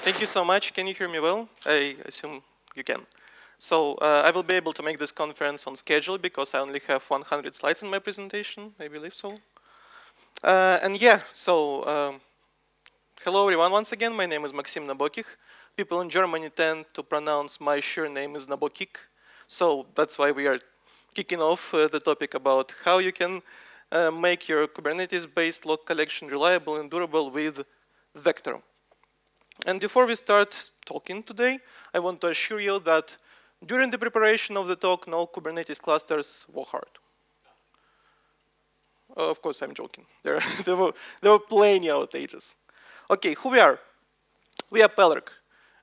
Thank you so much. Can you hear me well? I assume you can. So I will be able to make this conference on schedule because I only have 100 slides in my presentation, I believe so. And yeah, so hello everyone once again. My name is Maksim Nabokikh. People in Germany tend to pronounce my surname is Nabokikh. So that's why we are kicking off the topic about how you can make your Kubernetes-based log collection reliable and durable with Vector. And before we start talking today, I want to assure you that during the preparation of the talk, no Kubernetes clusters were hard. Of course, I'm joking. There were plenty of outages. Okay, who we are? We are Pellerk.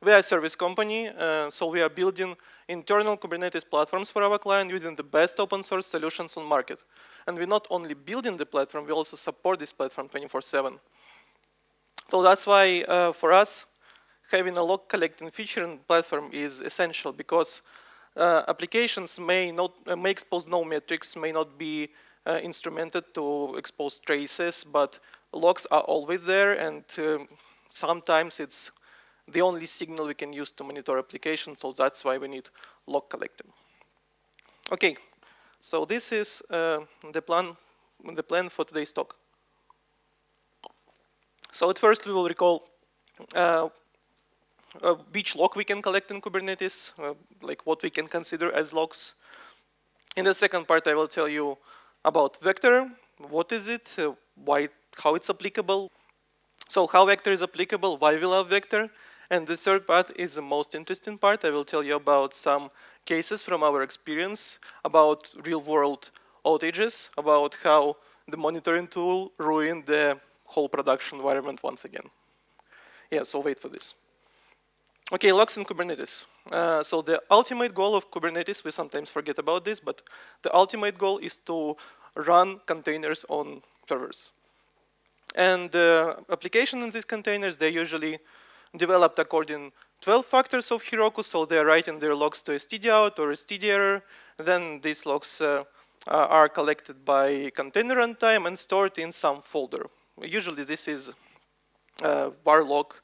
We are a service company, so we are building internal Kubernetes platforms for our client using the best open source solutions on market. And we're not only building the platform, we also support this platform 24/7. So that's why for us, having a log collecting feature in the platform is essential because applications may expose no metrics, may not be instrumented to expose traces, but logs are always there, and sometimes it's the only signal we can use to monitor applications, so that's why we need log collecting. Okay, so this is the plan for today's talk. So at first we will recall which log we can collect in Kubernetes, like what we can consider as logs. In the second part, I will tell you about Vector. What is it? How it's applicable? So how Vector is applicable? Why we love Vector? And the third part is the most interesting part. I will tell you about some cases from our experience, about real-world outages, about how the monitoring tool ruined the whole production environment once again. Yeah, so wait for this. Okay, logs in Kubernetes. So the ultimate goal of Kubernetes, we sometimes forget about this, but the ultimate goal is to run containers on servers. And the application in these containers, they usually developed according 12 factors of Heroku, so they're writing their logs to stdout or stderr. Then these logs are collected by container runtime and stored in some folder. Usually this is var log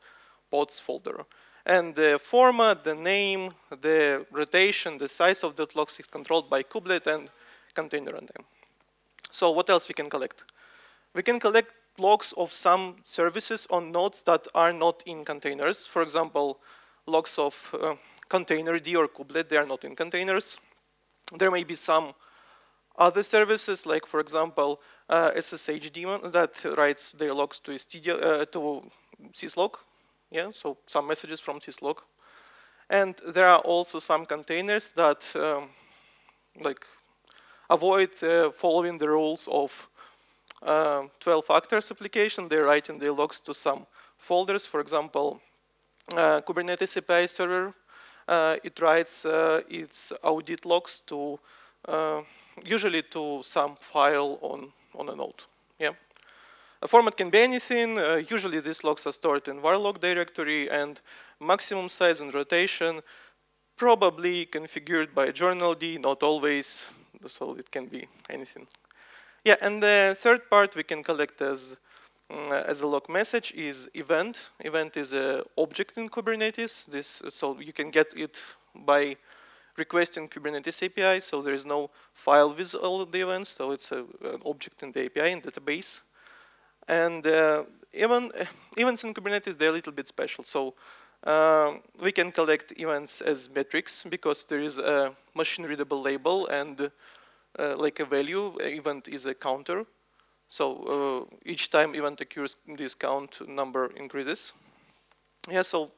pods folder. And the format, the name, the rotation, the size of that logs is controlled by kubelet and container runtime. So what else we can collect? We can collect logs of some services on nodes that are not in containers. For example, logs of containerd or kubelet, they are not in containers. There may be some other services, like for example, SSH daemon that writes their logs to syslog. Yeah, so some messages from syslog. And there are also some containers that like avoid following the rules of 12 factors application. They're writing their logs to some folders. For example, Kubernetes API server, it writes its audit logs to usually to some file on a node. Yeah. A format can be anything. Usually these logs are stored in var log directory, and maximum size and rotation probably configured by journal D, not always, so it can be anything. Yeah, and the third part we can collect as a log message is event. Event is an object in Kubernetes. So you can get it by requesting Kubernetes API, so there is no file with all of the events, so it's an object in the API in database. And events in Kubernetes, they're a little bit special. So we can collect events as metrics because there is a machine-readable label and like a value. Event is a counter. So each time event occurs, this count number increases. Yeah, so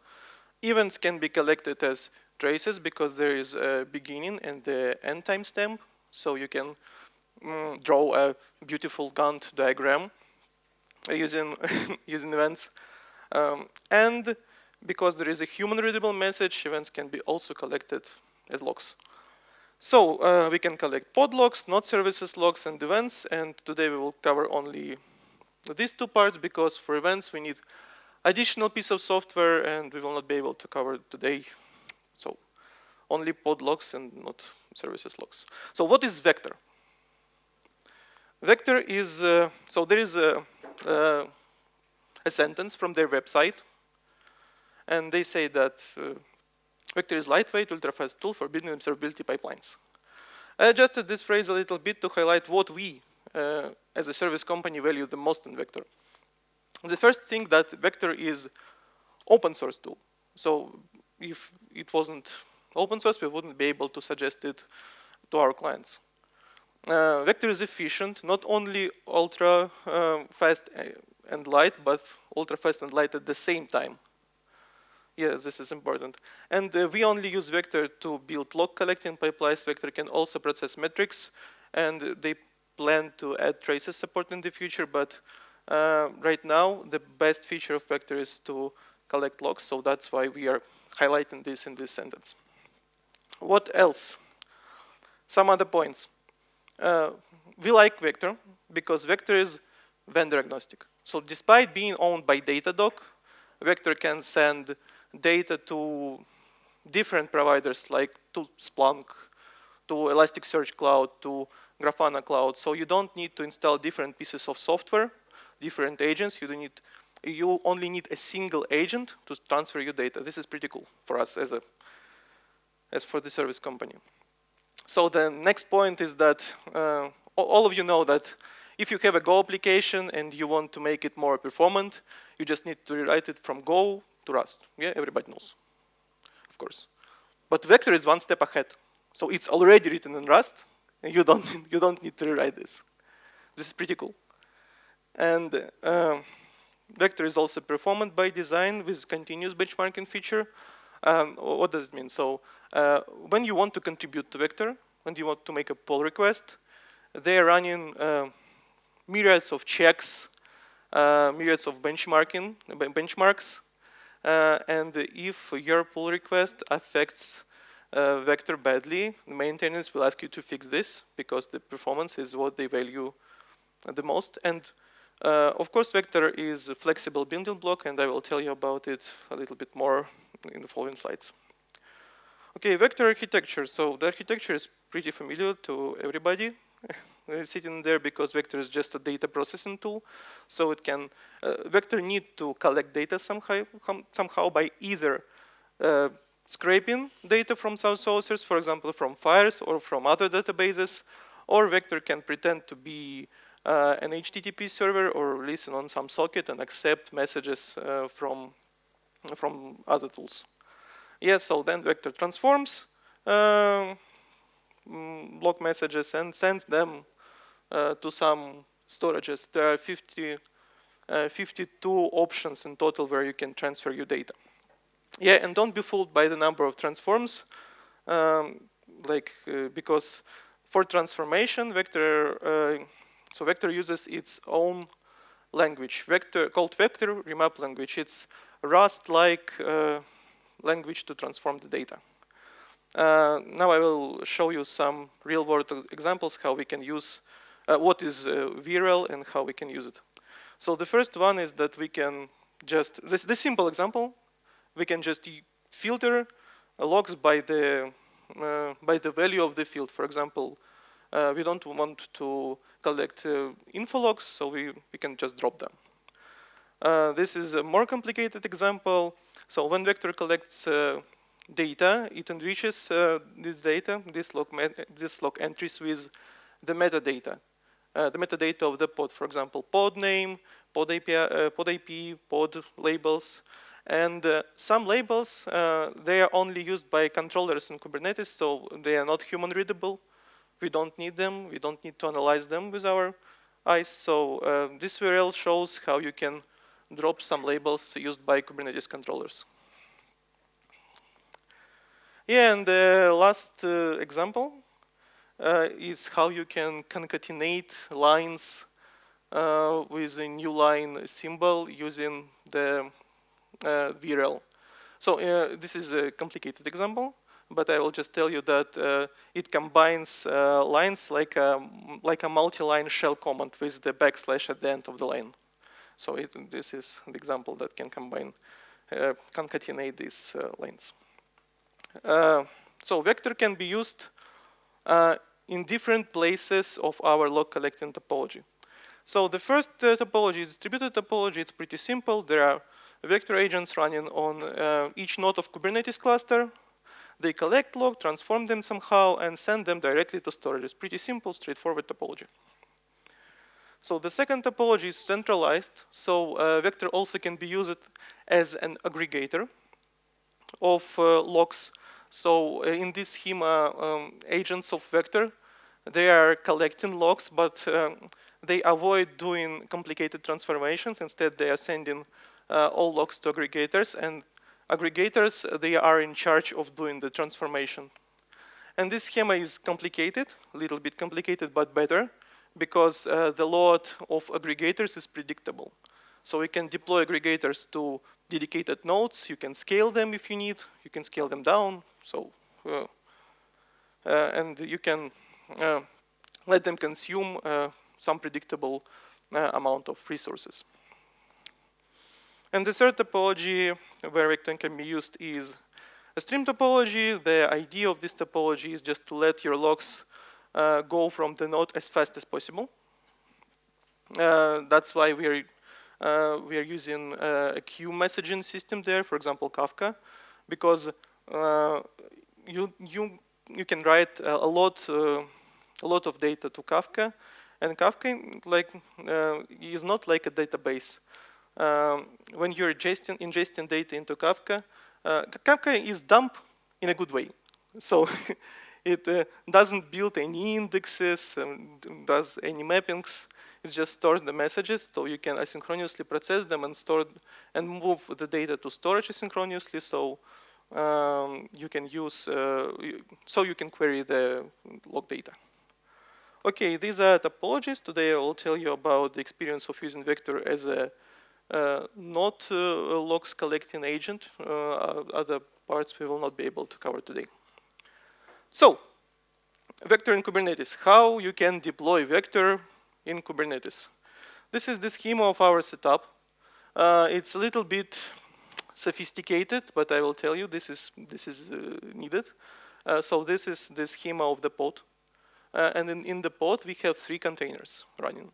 events can be collected as traces because there is a beginning and the end timestamp. So you can draw a beautiful Gantt diagram using events. And because there is a human readable message, events can be also collected as logs. So we can collect pod logs, not services logs, and events. And today we will cover only these two parts because for events we need additional piece of software and we will not be able to cover it today. So only pod logs and not services logs. So what is Vector? Vector is, so there is a sentence from their website. And they say that vector is lightweight, ultra-fast tool for building observability pipelines. I adjusted this phrase a little bit to highlight what we, as a service company, value the most in vector. The first thing that vector is open source tool. So if it wasn't open source, we wouldn't be able to suggest it to our clients. Vector is efficient, not only ultra fast and light, but ultra fast and light at the same time. Yes, this is important. And we only use vector to build log collecting pipelines. Vector can also process metrics, and they plan to add traces support in the future, but right now the best feature of vector is to collect logs, so that's why we are highlighting this in this sentence. What else? Some other points. We like vector because vector is vendor agnostic. So despite being owned by Datadog, vector can send data to different providers like to Splunk, to Elasticsearch Cloud, to Grafana Cloud. So you don't need to install different pieces of software, different agents. You only need a single agent to transfer your data. This is pretty cool for us as for the service company. So the next point is that all of you know that if you have a Go application and you want to make it more performant, you just need to rewrite it from Go to Rust. Yeah, everybody knows, of course. But vector is one step ahead. So it's already written in Rust, and you don't need to rewrite this. This is pretty cool. And vector is also performant by design with continuous benchmarking feature. What does it mean? So when you want to contribute to vector, when you want to make a pull request, they are running myriads of checks, myriads of benchmarks. And if your pull request affects vector badly, maintenance will ask you to fix this because the performance is what they value the most. And of course, vector is a flexible building block, and I will tell you about it a little bit more in the following slides. Okay, vector architecture. So the architecture is pretty familiar to everybody sitting there because vector is just a data processing tool. So it can, vector need to collect data somehow by either scraping data from some sources, for example, from Fires or from other databases, or vector can pretend to be an HTTP server or listen on some socket and accept messages from other tools. Yeah, so then vector transforms log messages and sends them to some storages. There are 52 options in total where you can transfer your data. Yeah, and don't be fooled by the number of transforms, because for transformation, vector uses its own language, called vector remap language. It's Rust-like language to transform the data. Now I will show you some real-world examples how we can use what is VRL and how we can use it. So the first one is that we can just this simple example. We can just filter logs by the value of the field. For example, we don't want to collect info logs, so we can just drop them. This is a more complicated example. So when vector collects data, it enriches this data, this log entries with the metadata. The metadata of the pod, for example, pod name, pod IP, pod labels. And some labels, they are only used by controllers in Kubernetes, so they are not human readable. We don't need them. We don't need to analyze them with our eyes. So this URL shows how you can drop some labels used by Kubernetes controllers. Yeah, and the last example is how you can concatenate lines with a new line symbol using the VRL. So this is a complicated example, but I will just tell you that it combines lines like a multi-line shell command with the backslash at the end of the line. So this is the example that can concatenate these lines. So vector can be used in different places of our log collecting topology. So the first topology is distributed topology. It's pretty simple. There are vector agents running on each node of Kubernetes cluster. They collect log, transform them somehow, and send them directly to storage. It's pretty simple, straightforward topology. So the second topology is centralized. So vector also can be used as an aggregator of logs. So in this schema, agents of vector, they are collecting logs, but they avoid doing complicated transformations. Instead, they are sending all logs to aggregators, and aggregators, they are in charge of doing the transformation. And this schema is complicated, a little bit complicated, but better, because the load of aggregators is predictable. So we can deploy aggregators to dedicated nodes. You can scale them if you need. You can scale them down. So, and you can let them consume some predictable amount of resources. And the third topology where vector can be used is a stream topology. The idea of this topology is just to let your logs go from the node as fast as possible. That's why we are using a queue messaging system there, for example, Kafka, because you can write a lot of data to Kafka, and Kafka is not like a database. When you're ingesting data into Kafka, Kafka is dumb in a good way. So it doesn't build any indexes, does any mappings. It just stores the messages, so you can asynchronously process them and store and move the data to storage asynchronously. So you can use, so you can query the log data. Okay, these are topologies. Today I will tell you about the experience of using vector as a not logs collecting agent. Other parts we will not be able to cover today. So, vector in Kubernetes. How you can deploy vector in Kubernetes. This is the schema of our setup. It's a little bit sophisticated, but I will tell you this is needed. So this is the schema of the pod. And in the pod, we have 3 containers running.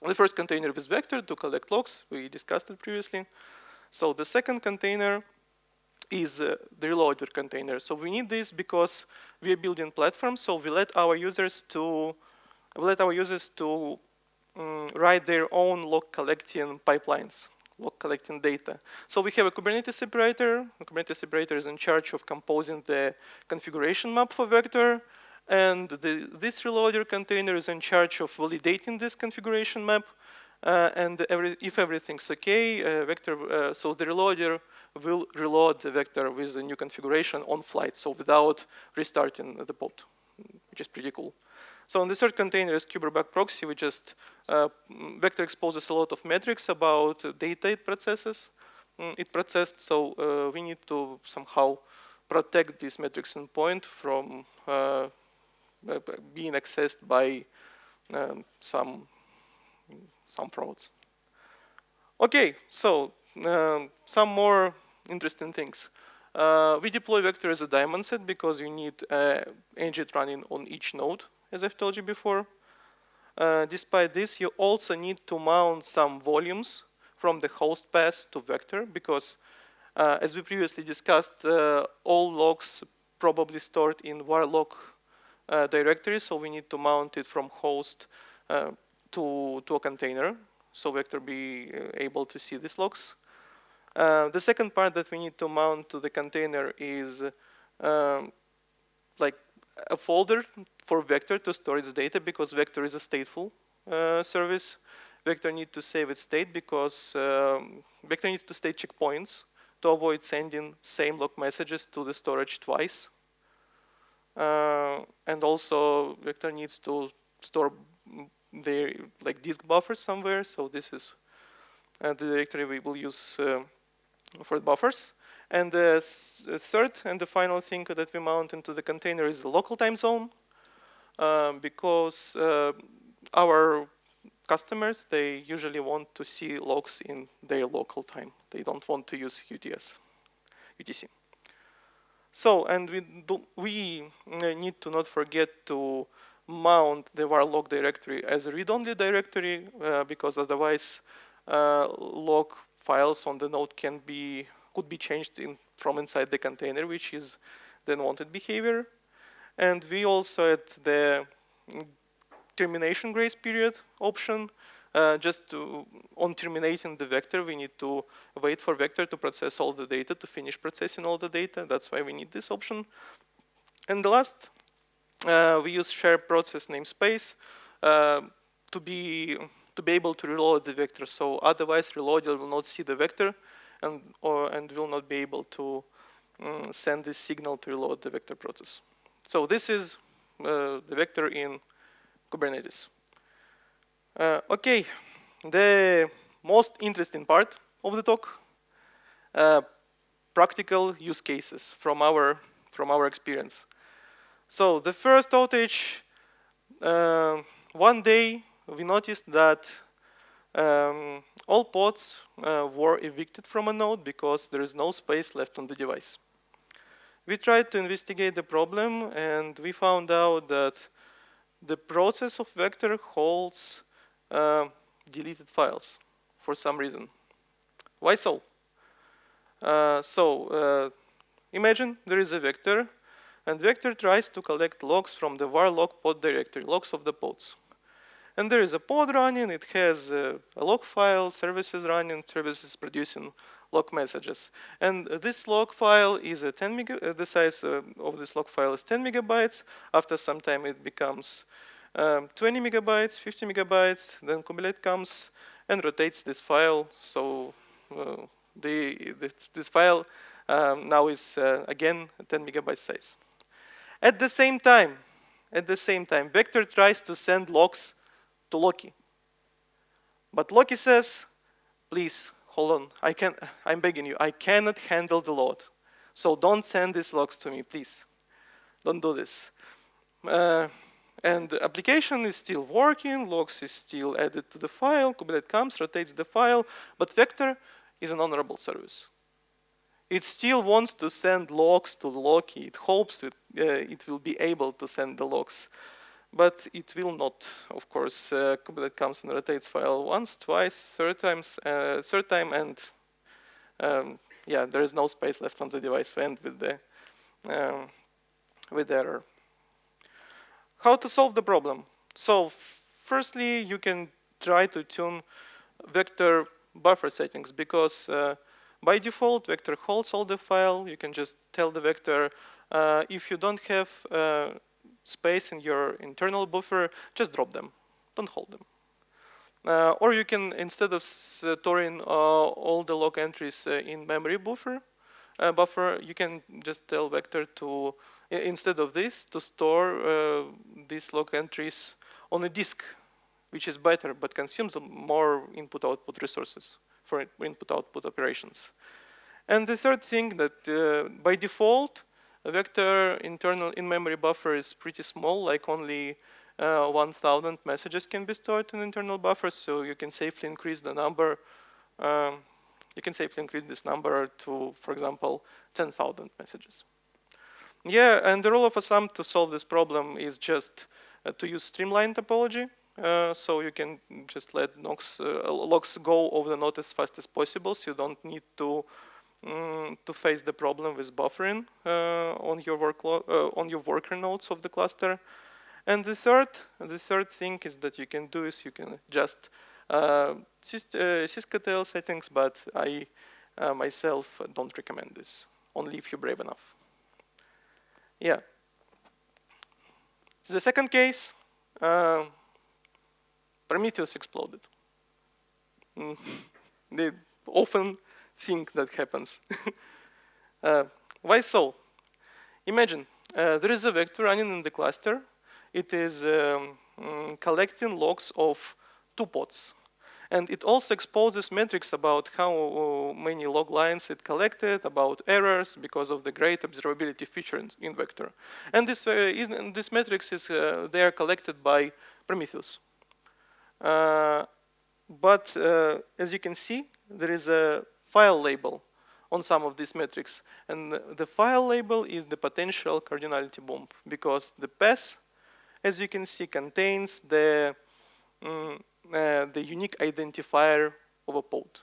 The first container is vector to collect logs. We discussed it previously. So the second container is the reloader container. So we need this because we are building platforms. So we let our users to write their own log collecting pipelines, log collecting data. So we have a Kubernetes separator. The Kubernetes separator is in charge of composing the configuration map for vector. And this reloader container is in charge of validating this configuration map. And if everything's okay, so the reloader will reload the vector with a new configuration on flight, so without restarting the pod, which is pretty cool. So in the third container is Kuberbug proxy, which just vector exposes a lot of metrics about data it processes. So we need to somehow protect these metrics endpoint from being accessed by some frauds. Okay, so some more interesting things. We deploy vector as a daemon set because you need ngit running on each node, as I've told you before. Despite this, you also need to mount some volumes from the host path to vector because, as we previously discussed, all logs probably stored in var log directory, so we need to mount it from host to a container, so vector be able to see these logs. The second part that we need to mount to the container is like a folder for vector to store its data because vector is a stateful service. Vector needs to save its state because vector needs to state checkpoints to avoid sending same log messages to the storage twice. And also vector needs to store their disk buffers somewhere. So this is the directory we will use for buffers. And the third and the final thing that we mount into the container is the local time zone, because our customers, they usually want to see logs in their local time. They don't want to use UTC. So, and we need to not forget to mount the var log directory as a read-only directory, because otherwise log files on the node could be changed from inside the container, which is the unwanted behavior. And we also add the termination grace period option. On terminating the vector, we need to wait for vector to process all the data, to finish processing all the data. That's why we need this option. And the last, we use share process namespace to be able to reload the vector. So otherwise, reloader will not see the vector and will not be able to send this signal to reload the vector process. So this is the vector in Kubernetes. Okay, the most interesting part of the talk, practical use cases from our experience. So the first outage, one day we noticed that all pods were evicted from a node because there is no space left on the device. We tried to investigate the problem, and we found out that the process of vector holds deleted files for some reason. Why so? Imagine there is a vector, and vector tries to collect logs from the var log pod directory, logs of the pods. And there is a pod running, it has a log file, services running, services producing log messages. And this log file is a 10 megabytes, the size of this log file is 10 megabytes. After some time it becomes 20 megabytes, 50 megabytes, then Kubernetes comes and rotates this file. So this file now is again 10 megabyte size. At the same time, vector tries to send logs to Loki. But Loki says, please, hold on, I'm begging you, I cannot handle the load. So don't send these logs to me, please. Don't do this. And the application is still working, logs is still added to the file, Kubernetes comes, rotates the file, but vector is an honorable service. It still wants to send logs to Loki. It hopes it will be able to send the logs. But it will not, of course. Kubernetes comes and rotates file once, twice, third time, and yeah, there is no space left on the device to end with the error. How to solve the problem? So, firstly, you can try to tune vector buffer settings because by default, vector holds all the file. You can just tell the vector if you don't have space in your internal buffer, just drop them. Don't hold them. Or you can, instead of storing all the log entries in memory buffer, you can just tell vector to, instead of this, to store these log entries on a disk, which is better, but consumes more input-output resources for input-output operations. And the third thing that by default, a vector internal in-memory buffer is pretty small, like only 1,000 messages can be stored in internal buffer, so you can safely increase the number. You can safely increase this number to, for example, 10,000 messages. Yeah, and the rule of thumb to solve this problem is just to use streamline topology. So you can just let logs go over the node as fast as possible, so you don't need to face the problem with buffering on your worker nodes of the cluster. And the third thing is that you can do is you can just sysctl settings, but I myself don't recommend this, only if you're brave enough. Yeah. The second case, Prometheus exploded. They often think that happens. Why so? Imagine there is a vector running in the cluster. It is collecting logs of 2 pods. And it also exposes metrics about how many log lines it collected, about errors, because of the great observability feature in vector. And this metrics they are collected by Prometheus. But as you can see, there is a file label on some of these metrics. And the file label is the potential cardinality bomb, because the path, as you can see, contains the unique identifier of a pod.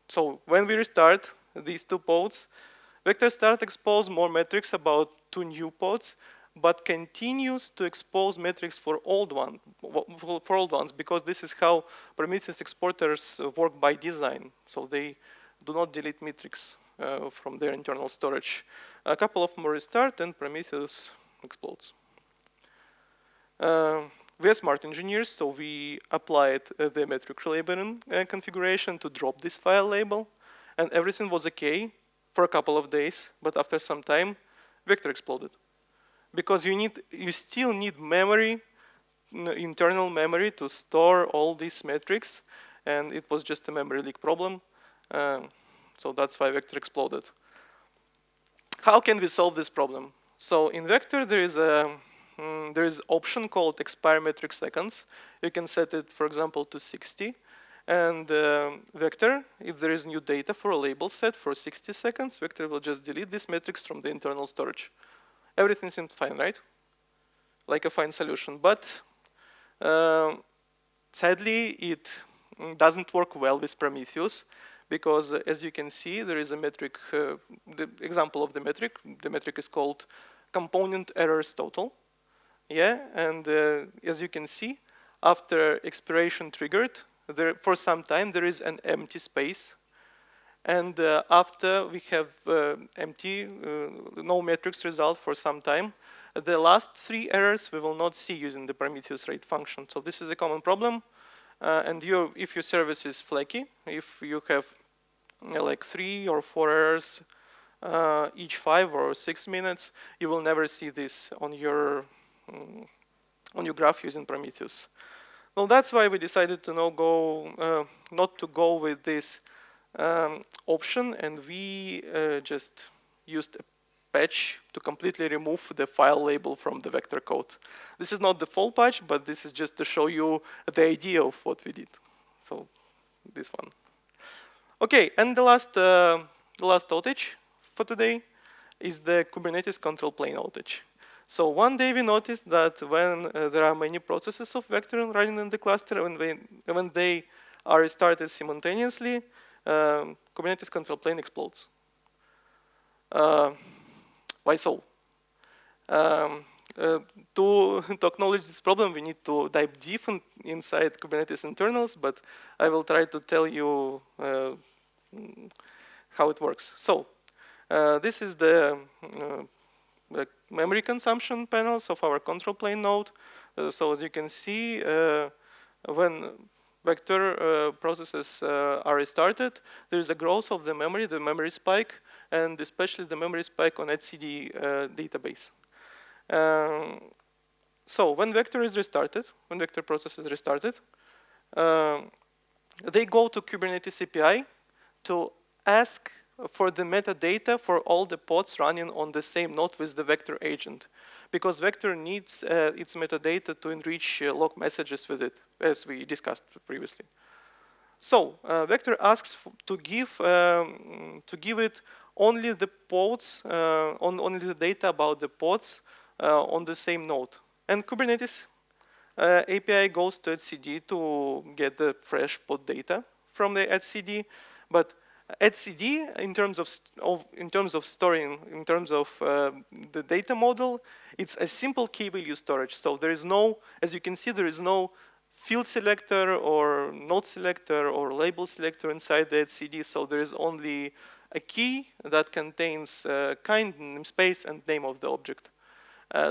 So when we restart these two pods, vector start expose more metrics about two new pods, but continues to expose metrics for old ones, because this is how Prometheus exporters work by design. So they do not delete metrics from their internal storage. A couple of more restart and Prometheus explodes. We are smart engineers, so we applied the metric labeling configuration to drop this file label, and everything was okay for a couple of days, but after some time, vector exploded. Because you still need memory, internal memory, to store all these metrics, and it was just a memory leak problem. So that's why vector exploded. How can we solve this problem? So in vector, there is option called expire metric seconds. You can set it, for example, to 60. And vector, if there is new data for a label set for 60 seconds, vector will just delete these metrics from the internal storage. Everything seemed fine, right? Like a fine solution. But sadly, it doesn't work well with Prometheus, because as you can see, there is a metric, the example of the metric. The metric is called component errors total. Yeah, and as you can see, after expiration triggered, for some time there is an empty space. And after we have empty, no metrics result for some time, the last 3 errors we will not see using the Prometheus rate function. So this is a common problem. And if your service is flaky, if you have like 3 or 4 errors each 5 or 6 minutes, you will never see this on your graph using Prometheus. Well, that's why we decided to not to go with this option, and we just used a patch to completely remove the file label from the vector code. This is not the full patch, but this is just to show you the idea of what we did. So this one. Okay, and the last outage for today is the Kubernetes control plane outage. So one day we noticed that when there are many processes of vector running in the cluster, when they are restarted simultaneously, Kubernetes control plane explodes. Why so? To acknowledge this problem, we need to dive deep inside Kubernetes internals, but I will try to tell you how it works. So this is the memory consumption panels of our control plane node. So as you can see, when vector processes are restarted, there is a growth of the memory spike, and especially the memory spike on etcd database. So when vector process is restarted, they go to Kubernetes API to ask for the metadata for all the pods running on the same node with the vector agent, because vector needs its metadata to enrich log messages with it, as we discussed previously. So vector asks to give it only the pods, only the data about the pods on the same node, and Kubernetes API goes to etcd to get the fresh pod data from the etcd, but etcd, in terms of storing, in terms of the data model, it's a simple key value storage. So there is no, as you can see, there is no field selector or node selector or label selector inside the etcd. So there is only a key that contains kind, namespace, and name of the object.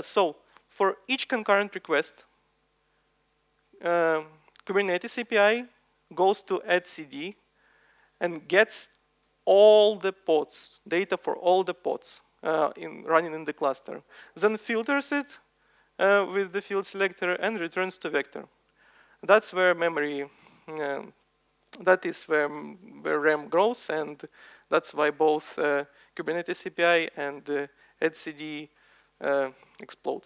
So for each concurrent request, Kubernetes API goes to etcd and gets all the pods, data for all the pods running in the cluster. Then filters it with the field selector and returns to vector. That's where memory, that is where RAM grows, and that's why both Kubernetes API and etcd explode.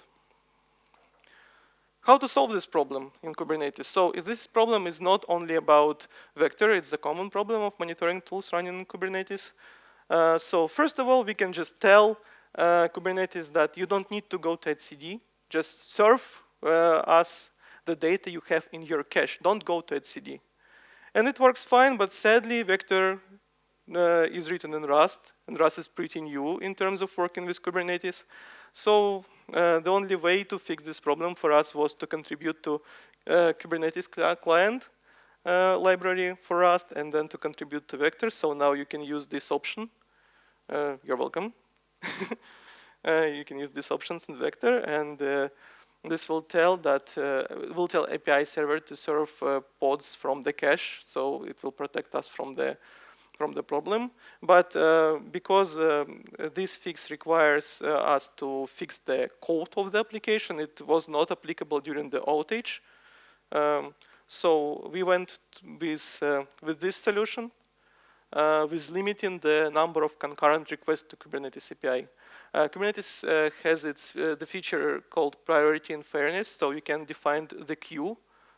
How to solve this problem in Kubernetes? So this problem is not only about vector, it's a common problem of monitoring tools running in Kubernetes. So first of all, we can just tell Kubernetes that you don't need to go to etcd, just serve us the data you have in your cache. Don't go to etcd. And it works fine, but sadly, vector is written in Rust, and Rust is pretty new in terms of working with Kubernetes. So the only way to fix this problem for us was to contribute to Kubernetes client library for Rust, and then to contribute to vector. So now you can use this option. You're welcome. You can use these options in vector, and this will tell API server to serve pods from the cache, so it will protect us from the problem. But because this fix requires us to fix the code of the application, it was not applicable during the outage. So we went with this solution, with limiting the number of concurrent requests to Kubernetes API. Kubernetes has the feature called priority and fairness, so you can define the queue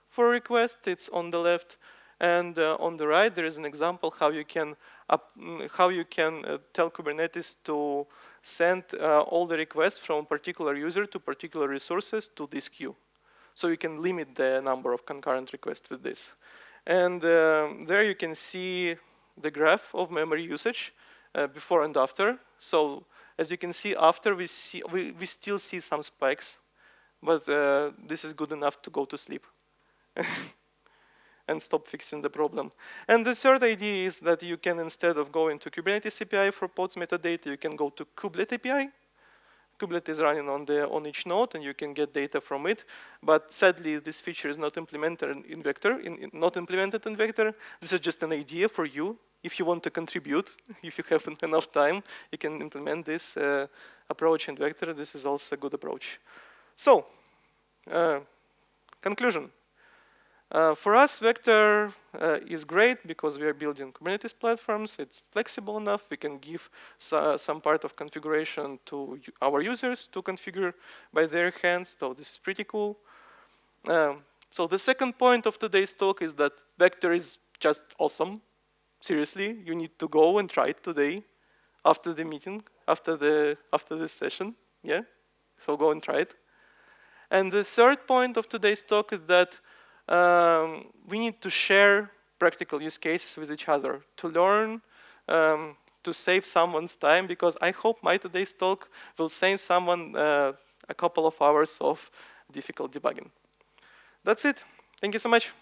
for a request. It's on the left, and on the right there is an example how you can tell Kubernetes to send all the requests from particular user to particular resources to this queue. So you can limit the number of concurrent requests with this. And there you can see the graph of memory usage before and after. So as you can see, after we still see some spikes, but this is good enough to go to sleep and stop fixing the problem. And the third idea is that you can, instead of going to Kubernetes API for pods metadata, you can go to Kubelet API. Kubelet is running on each node, and you can get data from it. But sadly, this feature is not implemented in Vector. This is just an idea for you. If you want to contribute, if you have enough time, you can implement this approach in Vector. This is also a good approach. So, conclusion. For us, Vector is great because we are building Kubernetes platforms. It's flexible enough. We can give some part of configuration to our users to configure by their hands. So this is pretty cool. So the second point of today's talk is that Vector is just awesome. Seriously, you need to go and try it today after the meeting, after this session. Yeah, so go and try it. And the third point of today's talk is that we need to share practical use cases with each other to learn, to save someone's time, because I hope my today's talk will save someone a couple of hours of difficult debugging. That's it. Thank you so much.